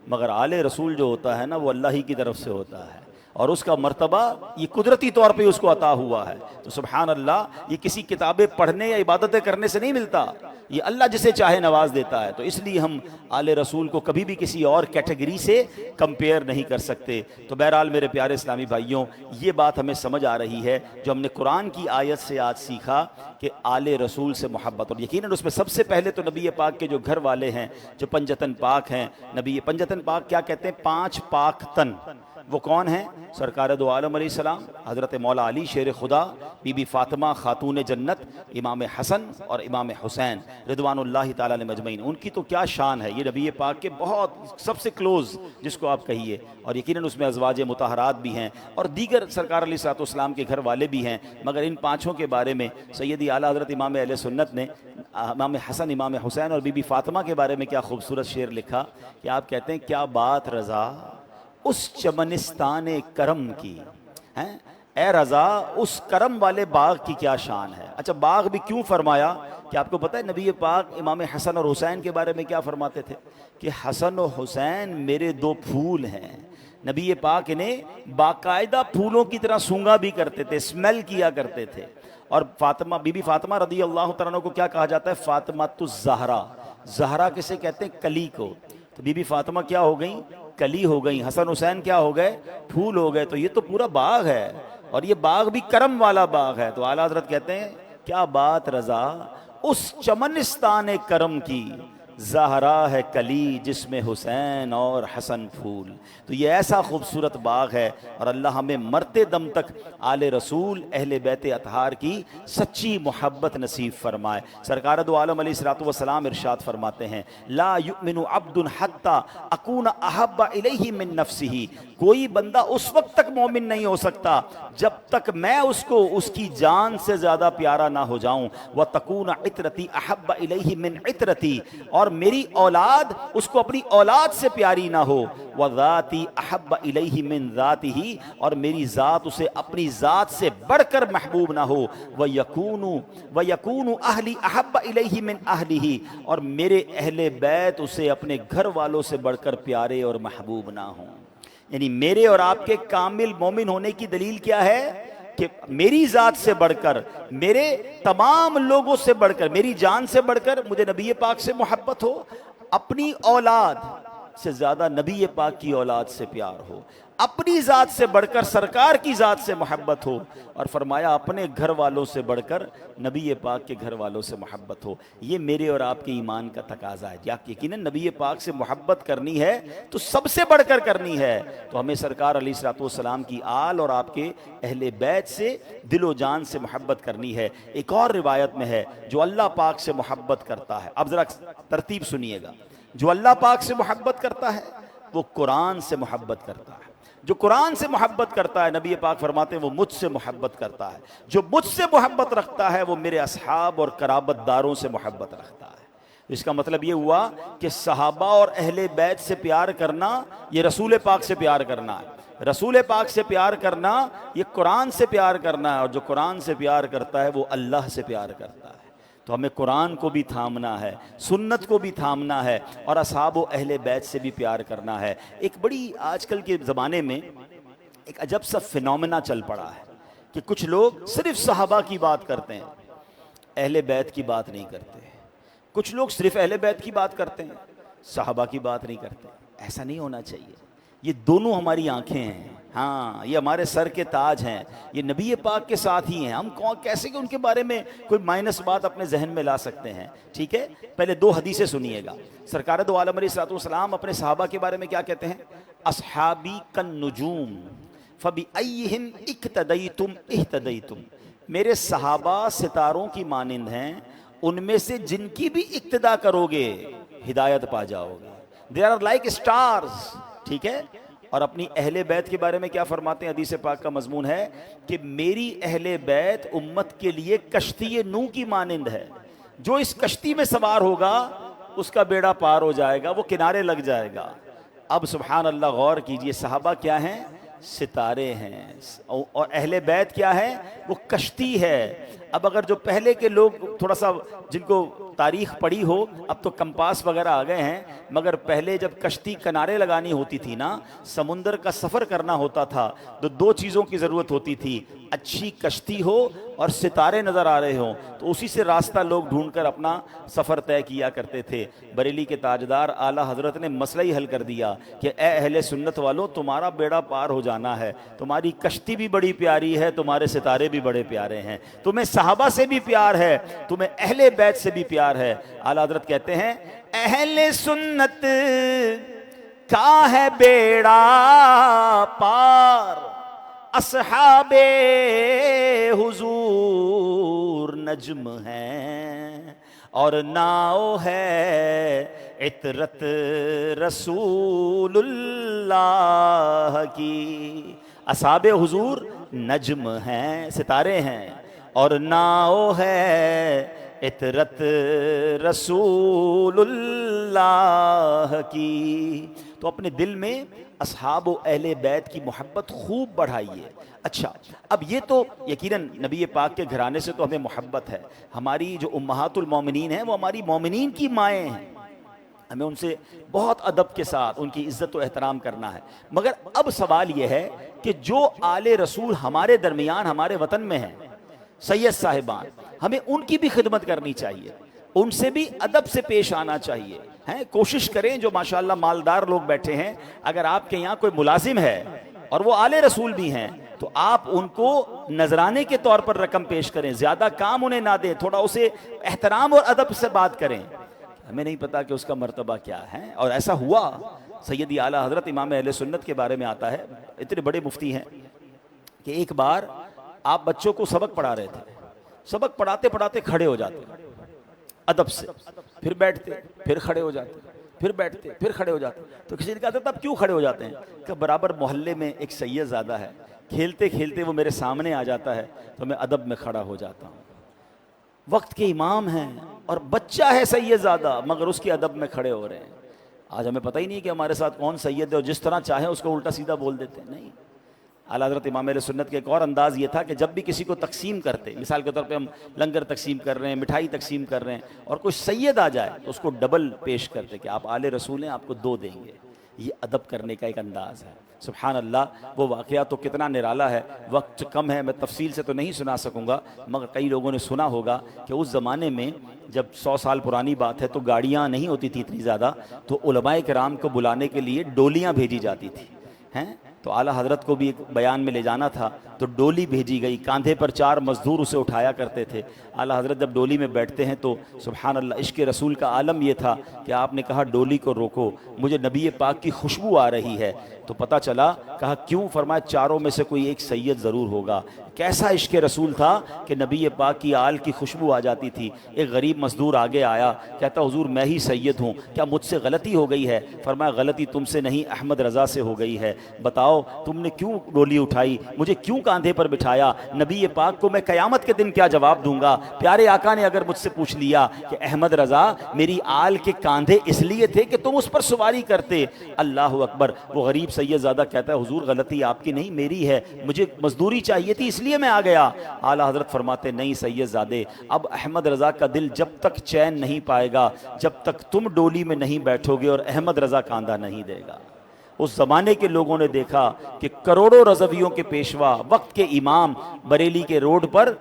A: مگر آل رسول جو ہوتا ہے نا وہ اللہ ہی کی طرف سے ہوتا ہے، اور اس کا مرتبہ یہ قدرتی طور پہ اس کو عطا ہوا ہے۔ تو سبحان اللہ، یہ کسی کتابیں پڑھنے یا عبادتیں کرنے سے نہیں ملتا، یہ اللہ جسے چاہے نواز دیتا ہے۔ تو اس لیے ہم آل رسول کو کبھی بھی کسی اور کیٹیگری سے کمپیئر نہیں کر سکتے۔ تو بہرحال میرے پیارے اسلامی بھائیوں، یہ بات ہمیں سمجھ آ رہی ہے جو ہم نے قرآن کی آیت سے آج سیکھا کہ آل رسول سے محبت، اور یقیناً اس میں سب سے پہلے تو نبی پاک کے جو گھر والے ہیں، جو پنجتن پاک ہیں۔ نبی پنجتن پاک کیا کہتے ہیں؟ 5 پاک تن۔ وہ کون ہیں؟ سرکار دو عالم علیہ السلام، حضرت مولا علی شیر خدا، بی بی فاطمہ خاتون جنت، امام حسن اور امام حسین رضوان اللہ تعالی علیہ مجمعین۔ ان کی تو کیا شان ہے، یہ نبی پاک کے بہت سب سے کلوز جس کو آپ کہیے، اور یقیناً اس میں ازواج مطہرات بھی ہیں اور دیگر سرکار علیہ الصلوۃ والسلام کے گھر والے بھی ہیں۔ مگر ان 5 کے بارے میں سیدی اعلیٰ حضرت امام اہل سنت نے امام حسن، امام حسین اور بی بی فاطمہ کے بارے میں کیا خوبصورت شعر لکھا کہ آپ کہتے ہیں کیا بات رضا اس چمنستان کرم کی، ہیں اے رضا اس کرم والے باغ کی کیا شان ہے۔ اچھا باغ بھی کیوں فرمایا؟ کہ آپ کو پتہ ہے نبی پاک امام حسن اور حسین کے بارے میں کیا فرماتے تھے کہ حسن و حسین میرے 2 پھول ہیں۔ نبی پاک انہیں باقاعدہ پھولوں کی طرح سونگا بھی کرتے تھے، اسمیل کیا کرتے تھے۔ اور فاطمہ، بی بی فاطمہ رضی اللہ تعالیٰ عنہ کو کیا کہا جاتا ہے؟ فاطمۃ الزہرا۔ زہرا کسے کہتے ہیں؟ کلی کو۔ تو بی بی فاطمہ کیا ہو گئیں؟ کلی ہو گئیں۔ حسن حسین کیا ہو گئے؟ پھول ہو گئے۔ تو یہ تو پورا باغ ہے، اور یہ باغ بھی کرم والا باغ ہے۔ تو اعلیٰ حضرت کہتے ہیں کیا بات رضا اس چمنستان کرم کی، زہرا ہے کلی جس میں حسین اور حسن پھول۔ تو یہ ایسا خوبصورت باغ ہے، اور اللہ ہمیں مرتے دم تک آل رسول اہل بیت اطہار کی سچی محبت نصیب فرمائے۔ سرکار دو عالم علیہ الصلوۃ والسلام ارشاد فرماتے ہیں لا یؤمن عبد حتی اکون احب الیہ من نفسہ، کوئی بندہ اس وقت تک مومن نہیں ہو سکتا جب تک میں اس کو اس کی جان سے زیادہ پیارا نہ ہو جاؤں۔ وتکون عطرتی احب الیہ من عطرتی، اور میری اولاد اس کو اپنی اولاد سے پیاری نہ ہو۔ وذاتی احب الیہ من ذاتہ، اور میری ذات اسے اپنی ذات سے بڑھ کر محبوب نہ ہو۔ ویکون اہلی احب الیہ من اہلہ، اور میرے اہل بیت اسے اپنے گھر والوں سے بڑھ کر پیارے اور محبوب نہ ہوں۔ یعنی میرے اور آپ کے کامل مومن ہونے کی دلیل کیا ہے کہ میری ذات سے بڑھ کر، میرے تمام لوگوں سے بڑھ کر، میری جان سے بڑھ کر مجھے نبی پاک سے محبت ہو، اپنی اولاد سے زیادہ نبی پاک کی اولاد سے پیار ہو، اپنی ذات سے بڑھ کر سرکار کی ذات سے محبت ہو، اور فرمایا اپنے گھر والوں سے بڑھ کر نبی پاک کے گھر والوں سے محبت ہو۔ یہ میرے اور آپ کے ایمان کا تقاضا ہے۔ یقیناً نبی پاک سے محبت کرنی ہے تو سب سے بڑھ کر کرنی ہے، تو ہمیں سرکار علیہ الصلوۃ والسلام کی آل اور آپ کے اہل بیت سے دل و جان سے محبت کرنی ہے۔ ایک اور روایت میں ہے جو اللہ پاک سے محبت کرتا ہے، اب ذرا ترتیب سنیے گا، جو اللہ پاک سے محبت کرتا ہے وہ قرآن سے محبت کرتا ہے، جو قرآن سے محبت کرتا ہے نبی پاک فرماتے ہیں وہ مجھ سے محبت کرتا ہے، جو مجھ سے محبت رکھتا ہے وہ میرے اصحاب اور قرابت داروں سے محبت رکھتا ہے۔ اس کا مطلب یہ ہوا کہ صحابہ اور اہل بیت سے پیار کرنا یہ رسول پاک سے پیار کرنا ہے، رسول پاک سے پیار کرنا یہ قرآن سے پیار کرنا ہے، اور جو قرآن سے پیار کرتا ہے وہ اللہ سے پیار کرتا ہے۔ تو ہمیں قرآن کو بھی تھامنا ہے، سنت کو بھی تھامنا ہے، اور اصحاب و اہل بیت سے بھی پیار کرنا ہے۔ ایک بڑی آج کل کے زمانے میں ایک عجب سا فینومینا چل پڑا ہے کہ کچھ لوگ صرف صحابہ کی بات کرتے ہیں، اہل بیت کی بات نہیں کرتے، کچھ لوگ صرف اہل بیت کی بات کرتے ہیں، صحابہ کی بات نہیں کرتے۔ ایسا نہیں ہونا چاہیے، یہ دونوں ہماری آنکھیں ہیں، ہاں یہ ہمارے سر کے تاج ہیں، یہ نبی پاک کے ساتھ ہی ہیں، ہم کیسے کہ ان کے بارے میں کوئی مائنس بات اپنے ذہن میں لا سکتے ہیں؟ ٹھیک ہے، پہلے دو حدیثیں سنیے گا۔ سرکار دو عالم علیہ الصلوۃ والسلام اپنے صحابہ کے بارے میں کیا کہتے ہیں؟ اصحابی کالنجوم فبأیہم اقتدیتم اہتدیتم، میرے صحابہ ستاروں کی مانند ہیں، ان میں سے جن کی بھی اقتدا کرو گے ہدایت پا جاؤ گے۔ دے آر لائک اسٹارز، ٹھیک ہے۔ اور اپنی اہل بیت کے بارے میں کیا فرماتے ہیں؟ حدیث پاک کا مضمون ہے کہ میری اہل بیت امت کے لیے کشتی نوح کی مانند ہے، جو اس کشتی میں سوار ہوگا اس کا بیڑا پار ہو جائے گا، وہ کنارے لگ جائے گا۔ اب سبحان اللہ غور کیجئے، صحابہ کیا ہیں؟ ستارے ہیں، اور اہل بیت کیا ہے؟ وہ کشتی ہے۔ اب اگر جو پہلے کے لوگ تھوڑا سا جن کو تاریخ پڑھی ہو، اب تو کمپاس وغیرہ آ گئے ہیں، مگر پہلے جب کشتی کنارے لگانی ہوتی تھی نا، سمندر کا سفر کرنا ہوتا تھا، تو دو چیزوں کی ضرورت ہوتی تھی، اچھی کشتی ہو اور ستارے نظر آ رہے ہوں، تو اسی سے راستہ لوگ ڈھونڈ کر اپنا سفر طے کیا کرتے تھے۔ بریلی کے تاجدار اعلیٰ حضرت نے مسئلہ ہی حل کر دیا کہ اے اہل سنت والوں، تمہارا بیڑا پار ہو جانا ہے، تمہاری کشتی بھی بڑی پیاری ہے، تمہارے ستارے بھی بڑے پیارے ہیں، تمہیں صحابہ سے بھی پیار ہے، تمہیں اہل بیت سے بھی پیار ہے۔ اعلیٰ حضرت کہتے ہیں اہل سنت کا ہے بیڑا پار، اصحاب حضور نجم ہیں، اور ناؤ ہے عطرت رسول اللہ کی۔ اصحاب حضور نجم ہیں، ستارے ہیں، اور ناؤ ہے عطرت رسول اللہ کی۔ تو اپنے دل میں اصحاب و اہل بیت کی محبت خوب بڑھائیے۔ اچھا، اب یہ تو یقیناً نبی پاک کے گھرانے سے تو ہمیں محبت ہے، ہماری جو امہات المومنین ہیں وہ ہماری مومنین کی مائیں ہیں، ہمیں ان سے بہت ادب کے ساتھ ان کی عزت و احترام کرنا ہے۔ مگر اب سوال یہ ہے کہ جو آل رسول ہمارے درمیان ہمارے وطن میں ہیں، سید صاحبان، ہمیں ان کی بھی خدمت کرنی چاہیے، ان سے بھی ادب سے پیش آنا چاہیے۔ کوشش کریں، جو ماشاءاللہ مالدار لوگ بیٹھے ہیں، اگر آپ کے یہاں کوئی ملازم ہے اور وہ آل رسول بھی ہیں تو آپ ان کو نذرانے کے طور پر رقم پیش کریں، زیادہ کام انہیں نہ دیں، تھوڑا اسے احترام اور ادب سے بات کریں۔ ہمیں نہیں پتا کہ اس کا مرتبہ کیا ہے، اور ایسا ہوا سیدی اعلیٰ حضرت امام اہل سنت کے بارے میں آتا ہے، اتنے بڑے مفتی ہیں کہ ایک بار آپ بچوں کو سبق پڑھا رہے تھے، سبق پڑھاتے پڑھاتے کھڑے ہو جاتے ادب سے، پھر بیٹھتے، پھر کھڑے ہو جاتے، پھر بیٹھتے، پھر کھڑے ہو جاتے۔ تو کسی نے کہا تھا اب کیوں کھڑے ہو جاتے ہیں؟ کہ برابر محلے میں ایک سید زادہ ہے، کھیلتے کھیلتے وہ میرے سامنے آ جاتا ہے تو میں ادب میں کھڑا ہو جاتا ہوں۔ وقت کے امام ہیں اور بچہ ہے سید زادہ، مگر اس کے ادب میں کھڑے ہو رہے ہیں۔ آج ہمیں پتہ ہی نہیں کہ ہمارے ساتھ کون سید ہے، اور جس طرح چاہیں اس کو الٹا سیدھا بول دیتے ہیں۔ نہیں، اعلیٰ حضرت امام اہل سنت کے ایک اور انداز یہ تھا کہ جب بھی کسی کو تقسیم کرتے، مثال کے طور پہ ہم لنگر تقسیم کر رہے ہیں، مٹھائی تقسیم کر رہے ہیں، اور کوئی سید آ جائے تو اس کو ڈبل پیش کرتے کہ آپ آل رسول ہیں، آپ کو 2 دیں گے۔ یہ ادب کرنے کا ایک انداز ہے۔ سبحان اللہ، وہ واقعہ تو کتنا نرالا ہے، وقت کم ہے، میں تفصیل سے تو نہیں سنا سکوں گا، مگر کئی لوگوں نے سنا ہوگا کہ اس زمانے میں جب 100 سال پرانی بات ہے تو گاڑیاں نہیں ہوتی تھی اتنی زیادہ، تو علماء کرام کو بلانے کے لیے ڈولیاں بھیجی جاتی تھی ہیں، تو اعلیٰ حضرت کو بھی ایک بیان میں لے جانا تھا تو ڈولی بھیجی گئی، کاندھے پر 4 مزدور اسے اٹھایا کرتے تھے۔ اعلیٰ حضرت جب ڈولی میں بیٹھتے ہیں تو سبحان اللہ عشق رسول کا عالم یہ تھا کہ آپ نے کہا ڈولی کو روکو، مجھے نبی پاک کی خوشبو آ رہی ہے۔ تو پتہ چلا، کہا کیوں؟ فرمایا چاروں میں سے کوئی ایک سید ضرور ہوگا۔ کیسا عشق رسول تھا کہ نبی پاک کی آل کی خوشبو آ جاتی تھی۔ ایک غریب مزدور آگے آیا، کہتا حضور میں ہی سید ہوں، کیا مجھ سے غلطی ہو گئی ہے؟ فرمایا غلطی تم سے نہیں، احمد رضا سے ہو گئی ہے۔ بتاؤ تم نے کیوں ڈولی اٹھائی، مجھے کیوں کاندھے پر بٹھایا؟ نبی پاک کو میں قیامت کے دن کیا جواب دوں گا؟ پیارے آقا نے اگر مجھ سے پوچھ لیا کہ احمد رضا میری آل کے کاندھے اس لیے تھے کہ تم اس پر سواری کرتے، اللہ اکبر۔ وہ غریب سید زادہ کہتا ہے حضور غلطی آپ کی نہیں میری ہے، مجھے مزدوری چاہیے تھی اس لیے میں آ گیا۔ اعلیٰ حضرت فرماتے نہیں سید زادے، اب احمد رضا کا دل جب تک چین نہیں پائے گا جب تک تم ڈولی میں نہیں بیٹھو گے اور احمد رضا کاندھا نہیں دے گا۔ اس زمانے کے لوگوں نے دیکھا کہ کروڑوں رضویوں کے پیشوا، وقت کے امام بریلی کے روڈ پر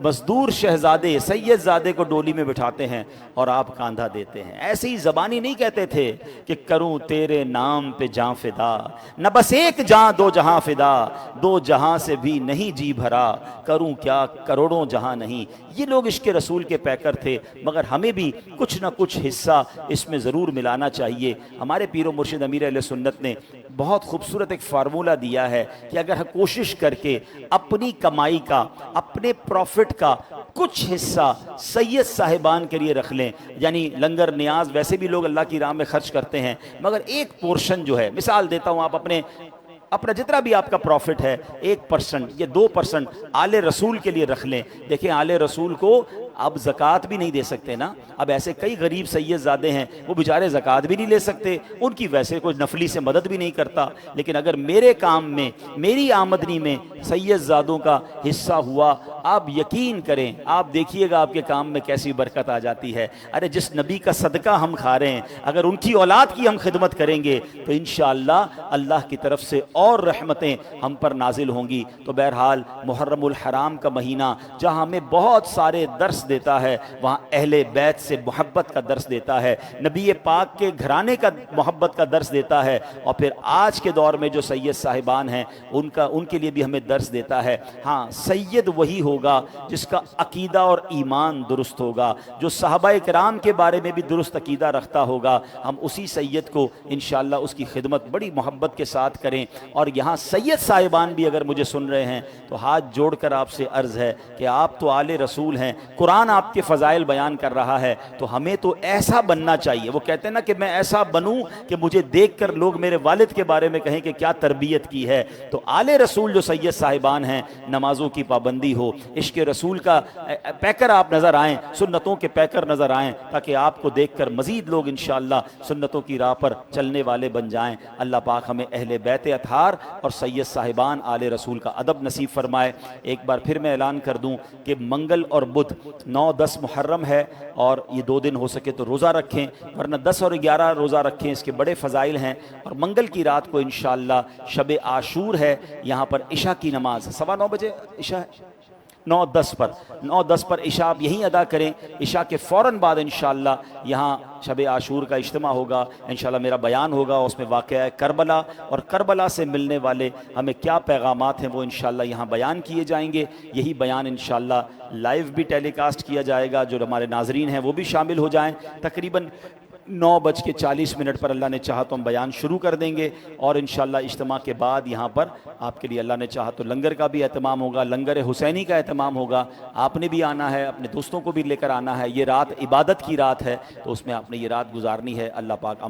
A: مزدور شہزادے سید زادے کو ڈولی میں بٹھاتے ہیں اور آپ کاندھا دیتے ہیں۔ ایسے ہی زبانی نہیں کہتے تھے کہ کروں تیرے نام پہ جاں فدا، نہ بس ایک جاں دو جہاں فدا، 2 جہاں سے بھی نہیں جی بھرا، کروں کیا کروڑوں جہاں نہیں۔ یہ لوگ عشق رسول کے پیکر تھے، مگر ہمیں بھی کچھ نہ کچھ حصہ اس میں ضرور ملانا چاہیے۔ ہمارے پیر و مرشد امیر اہل سنت نے بہت خوبصورت ایک فارمولہ دیا ہے کہ اگر ہم کوشش کر کے اپنی کمائی کا، اپنے پروفٹ کا کچھ حصہ سید صاحبان کے لیے رکھ لیں، یعنی لنگر نیاز ویسے بھی لوگ اللہ کی راہ میں خرچ کرتے ہیں، مگر ایک پورشن جو ہے، مثال دیتا ہوں، آپ اپنا جتنا بھی آپ کا پروفٹ ہے 1% یا 2% آل رسول کے لیے رکھ لیں۔ دیکھیں آل رسول کو اب زکوٰۃ بھی نہیں دے سکتے نا، اب ایسے کئی غریب سید زادے ہیں وہ بیچارے زکوٰۃ بھی نہیں لے سکتے، ان کی ویسے کوئی نفلی سے مدد بھی نہیں کرتا، لیکن اگر میرے کام میں، میری آمدنی میں سید زادوں کا حصہ ہوا، آپ یقین کریں، آپ دیکھیے گا آپ کے کام میں کیسی برکت آ جاتی ہے۔ ارے جس نبی کا صدقہ ہم کھا رہے ہیں، اگر ان کی اولاد کی ہم خدمت کریں گے تو انشاءاللہ اللہ کی طرف سے اور رحمتیں ہم پر نازل ہوں گی۔ تو بہرحال محرم الحرام کا مہینہ جہاں ہمیں بہت سارے درس دیتا ہے، وہاں اہل بیت سے محبت کا درس دیتا ہے، نبی پاک کے گھرانے کا محبت کا درس دیتا ہے، اور پھر آج کے دور میں جو سید صاحبان ہیں ان کے لیے بھی ہمیں درس دیتا ہے۔ ہاں سید وہی ہوگا جس کا عقیدہ اور ایمان درست ہوگا، جو صحابہ کرام کے بارے میں بھی درست عقیدہ رکھتا ہوگا، ہم اسی سید کو انشاءاللہ اس کی خدمت بڑی محبت کے ساتھ کریں۔ اور یہاں سید صاحبان بھی اگر مجھے سن رہے ہیں تو ہاتھ جوڑ کر آپ سے عرض ہے کہ آپ تو آل رسول ہیں، قرآن آپ کے فضائل بیان کر رہا ہے، تو ہمیں تو ایسا بننا چاہیے۔ وہ کہتے ہیں نا کہ میں ایسا بنوں کہ مجھے دیکھ کر لوگ میرے والد کے بارے میں کہیں کہ کیا تربیت کی ہے۔ تو آل رسول جو سید صاحبان ہیں، نمازوں کی پابندی ہو، عشق رسول کا پیکر آپ نظر آئیں، سنتوں کے پیکر نظر آئیں، تاکہ آپ کو دیکھ کر مزید لوگ انشاءاللہ سنتوں کی راہ پر چلنے والے بن جائیں۔ اللہ پاک ہمیں اہل بیت اطہار اور سید صاحبان آل رسول کا ادب نصیب فرمائے۔ ایک بار پھر میں اعلان کر دوں کہ منگل اور بدھ 9-10 محرم ہے، اور یہ 2 دن ہو سکے تو روزہ رکھیں، ورنہ 10 اور 11 روزہ رکھیں، اس کے بڑے فضائل ہیں۔ اور منگل کی رات کو انشاءاللہ شب عاشور ہے، یہاں پر عشاء کی نماز 9:15 بجے عشاء ہے، 9:10 پر عشاء آپ یہیں ادا کریں۔ عشاء کے فوراً بعد انشاءاللہ یہاں شب عاشور کا اجتماع ہوگا، انشاءاللہ میرا بیان ہوگا، اس میں واقعہ کربلا اور کربلا سے ملنے والے ہمیں کیا پیغامات ہیں وہ انشاءاللہ یہاں بیان کیے جائیں گے۔ یہی بیان انشاءاللہ لائیو بھی ٹیلی کاسٹ کیا جائے گا، جو ہمارے ناظرین ہیں وہ بھی شامل ہو جائیں۔ تقریباً 9:40 پر اللہ نے چاہا تو ہم بیان شروع کر دیں گے، اور انشاءاللہ اجتماع کے بعد یہاں پر آپ کے لیے اللہ نے چاہا تو لنگر کا بھی اہتمام ہوگا، لنگر حسینی کا اہتمام ہوگا۔ آپ نے بھی آنا ہے، اپنے دوستوں کو بھی لے کر آنا ہے۔ یہ رات عبادت کی رات ہے، تو اس میں آپ نے یہ رات گزارنی ہے۔ اللہ پاک